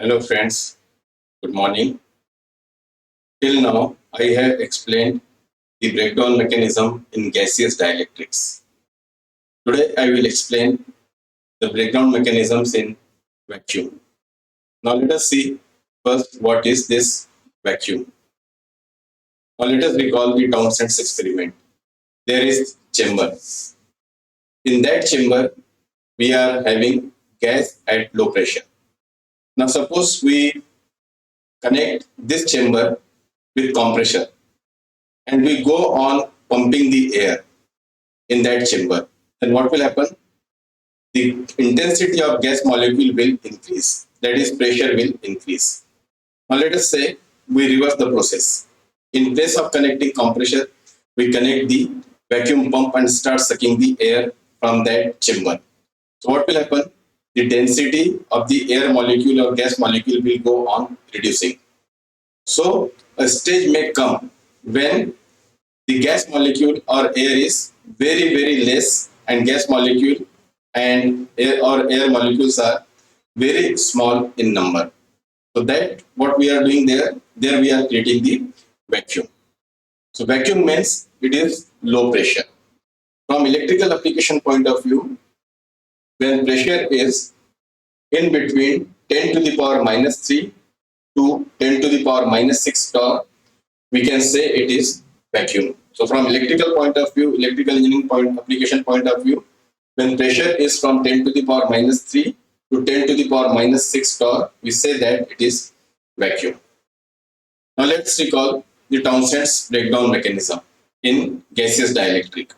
Hello friends, good morning. Till now, I have explained the breakdown mechanism in gaseous dielectrics. Today, I will explain the breakdown mechanisms in vacuum. Now, let us see first what is this vacuum. Now, let us recall the Townsend's experiment. There is chamber. In that chamber, we are having gas at low pressure. Now, suppose we connect this chamber with compressor and we go on pumping the air in that chamber, then what will happen? The intensity of gas molecule will increase. That is, pressure will increase. Now let us say we reverse the process. In place of connecting compressor, we connect the vacuum pump and start sucking the air from that chamber. So what will happen? The density of the air molecule or gas molecule will go on reducing. So a stage may come when the gas molecule or air is very less and gas molecule and air or air molecules are very small in number. So that what we are doing there we are creating the vacuum. So vacuum means it is low pressure. From electrical application point of view, when pressure is in between 10 to the power minus 3 to 10 to the power minus 6 torr, we can say it is vacuum. So from electrical point of view, electrical engineering application point of view, when pressure is from 10 to the power minus 3 to 10 to the power minus 6 torr, we say that it is vacuum. Now let's recall the Townsend's breakdown mechanism in gaseous dielectric.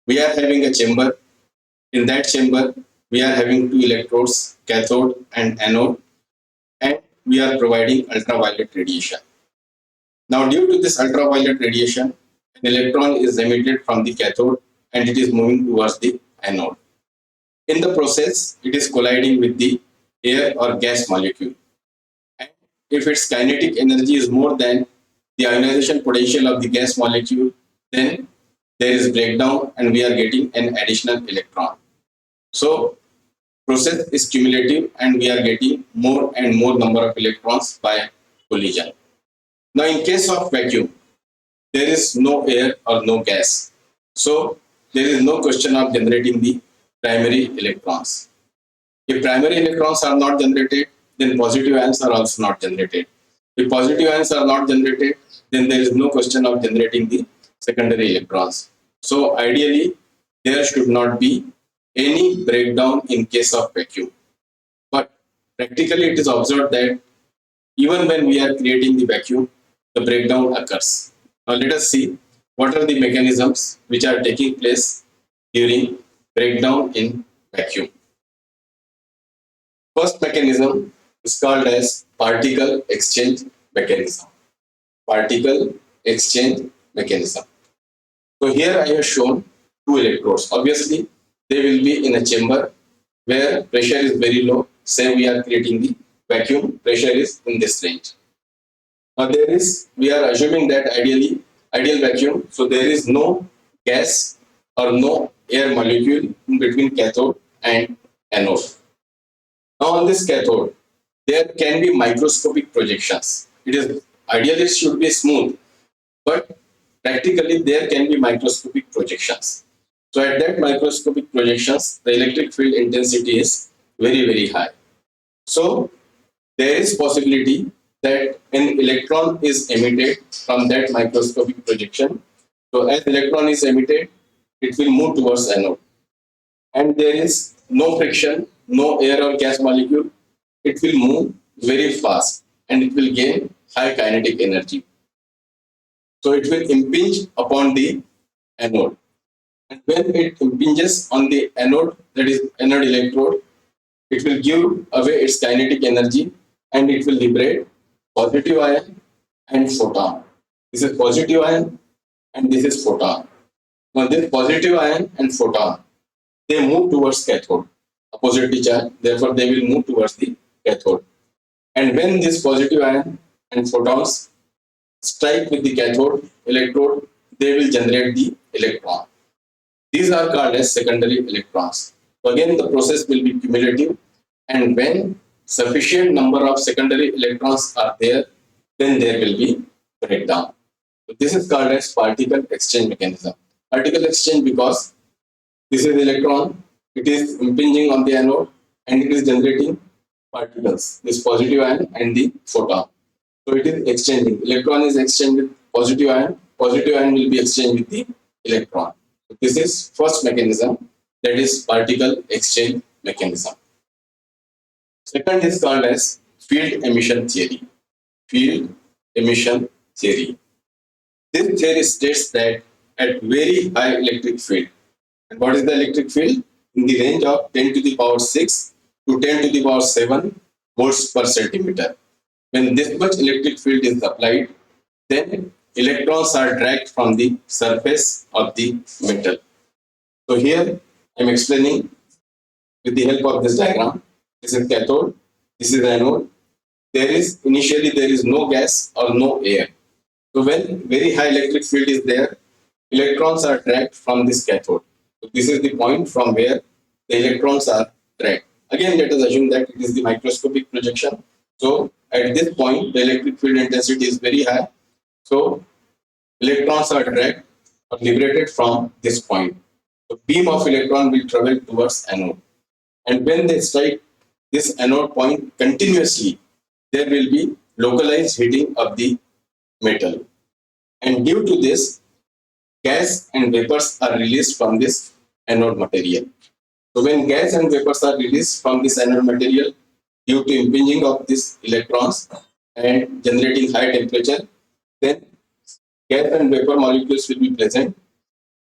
We are having a chamber. In that chamber, we are having two electrodes, cathode and anode, and we are providing ultraviolet radiation. Now, due to this ultraviolet radiation, an electron is emitted from the cathode and it is moving towards the anode. In the process, it is colliding with the air or gas molecule. And if its kinetic energy is more than the ionization potential of the gas molecule, then there is breakdown and we are getting an additional electron. So, process is cumulative and we are getting more and more number of electrons by collision. Now, in case of vacuum, there is no air or no gas. So, there is no question of generating the primary electrons. If primary electrons are not generated, then positive ions are also not generated. If positive ions are not generated, then there is no question of generating the secondary electrons. So, ideally, there should not be any breakdown in case of vacuum. But practically, it is observed that even when we are creating the vacuum, the breakdown occurs. Now let us see what are the mechanisms which are taking place during breakdown in vacuum. First mechanism is called as particle exchange mechanism. Particle exchange mechanism. So here I have shown two electrodes. Obviously, they will be in a chamber where pressure is very low. Say we are creating the vacuum, pressure is in this range. Now we are assuming that ideal vacuum, so there is no gas or no air molecule in between cathode and anode. Now on this cathode, there can be microscopic projections. Ideally it should be smooth, but practically there can be microscopic projections. So at that microscopic projections, the electric field intensity is very high. So there is possibility that an electron is emitted from that microscopic projection. So as electron is emitted, it will move towards anode. And there is no friction, no air or gas molecule. It will move very fast and it will gain high kinetic energy. So it will impinge upon the anode. And when it impinges on the anode, that is anode electrode, it will give away its kinetic energy and it will liberate positive ion and photon. This is positive ion and this is photon. Now this positive ion and photon, they move towards cathode, opposite charge, therefore they will move towards the cathode. And when this positive ion and photons strike with the cathode electrode, they will generate the electron. These are called as secondary electrons. So again, the process will be cumulative, and when sufficient number of secondary electrons are there, then there will be breakdown. So this is called as particle exchange mechanism. Particle exchange because this is electron, it is impinging on the anode and it is generating particles, this positive ion and the photon. So it is exchanging. Electron is exchanged with positive ion will be exchanged with the electron. So this is first mechanism, that is particle exchange mechanism. Second is called as field emission theory. Field emission theory. This theory states that at very high electric field, and what is the electric field? In the range of 10 to the power 6 to 10 to the power 7 volts per centimeter. When this much electric field is applied, then electrons are dragged from the surface of the metal. So here I am explaining with the help of this diagram. This is cathode, this is anode. Initially there is no gas or no air. So when very high electric field is there, electrons are dragged from this cathode. So this is the point from where the electrons are dragged. Again, let us assume that it is the microscopic projection. So at this point, the electric field intensity is very high. So electrons are dragged or liberated from this point. The beam of electron will travel towards anode. And when they strike this anode point continuously, there will be localized heating of the metal. And due to this, gas and vapors are released from this anode material. So when gas and vapors are released from this anode material due to impinging of these electrons and generating high temperature, then gas and vapor molecules will be present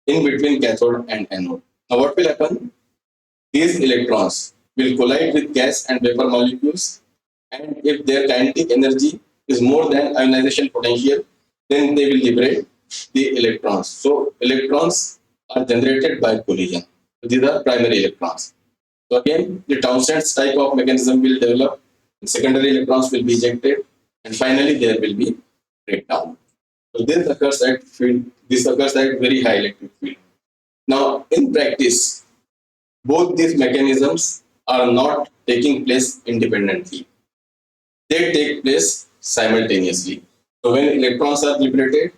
in between cathode and anode. Now what will happen? These electrons will collide with gas and vapor molecules, and if their kinetic energy is more than ionization potential, then they will liberate the electrons. So electrons are generated by collision. So these are primary electrons. So again, the Townsend type of mechanism will develop, secondary electrons will be ejected, and finally there will be breakdown. So this occurs at very high electric field. Now in practice, both these mechanisms are not taking place independently. They take place simultaneously. So when electrons are liberated,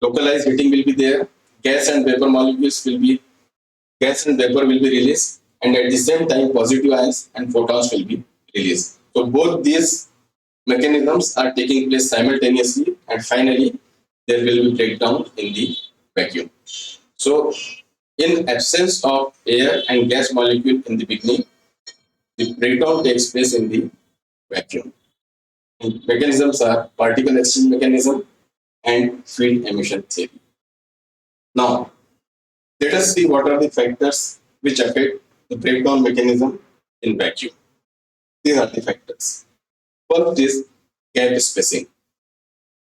localized heating will be there, gas and vapor will be released, and at the same time positive ions and photons will be released. So both these mechanisms are taking place simultaneously, and finally there will be breakdown in the vacuum. So in absence of air and gas molecule in the beginning, the breakdown takes place in the vacuum. And mechanisms are particle exchange mechanism and field emission theory. Now, let us see what are the factors which affect the breakdown mechanism in vacuum. These are the factors. First is gap spacing.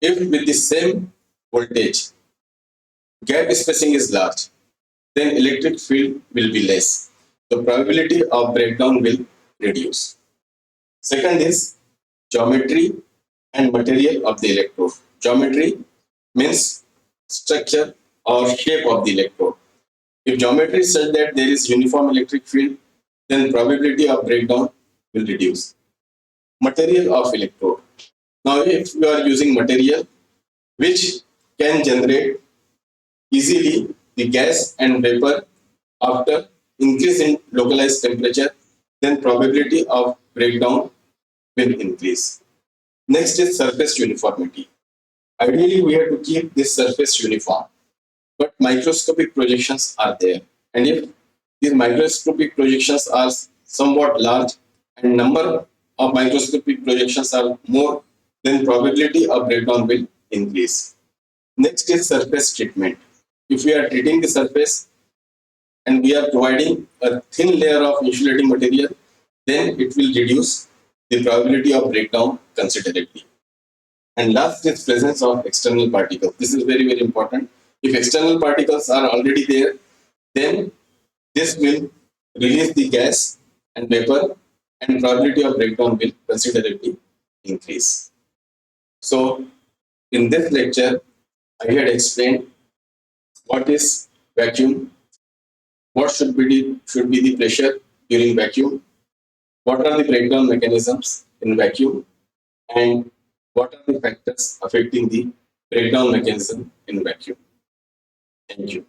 If with the same voltage, gap spacing is large, then electric field will be less. The probability of breakdown will reduce. Second is geometry and material of the electrode. Geometry means structure or shape of the electrode. If geometry is such that there is uniform electric field, then probability of breakdown will reduce. Material of electrode. Now if you are using material which can generate easily the gas and vapor after increase in localized temperature, then probability of breakdown will increase. Next is surface uniformity. Ideally, we have to keep this surface uniform, but microscopic projections are there. And if these microscopic projections are somewhat large and number of microscopic projections are more, then probability of breakdown will increase. Next is surface treatment. If we are treating the surface and we are providing a thin layer of insulating material, then it will reduce the probability of breakdown considerably. And last is presence of external particles. This is very, very important. If external particles are already there, then this will release the gas and vapor, and probability of breakdown will considerably increase. So in this lecture, I had explained what is vacuum, what should be the pressure during vacuum, what are the breakdown mechanisms in vacuum, and what are the factors affecting the breakdown mechanism in vacuum. Thank you.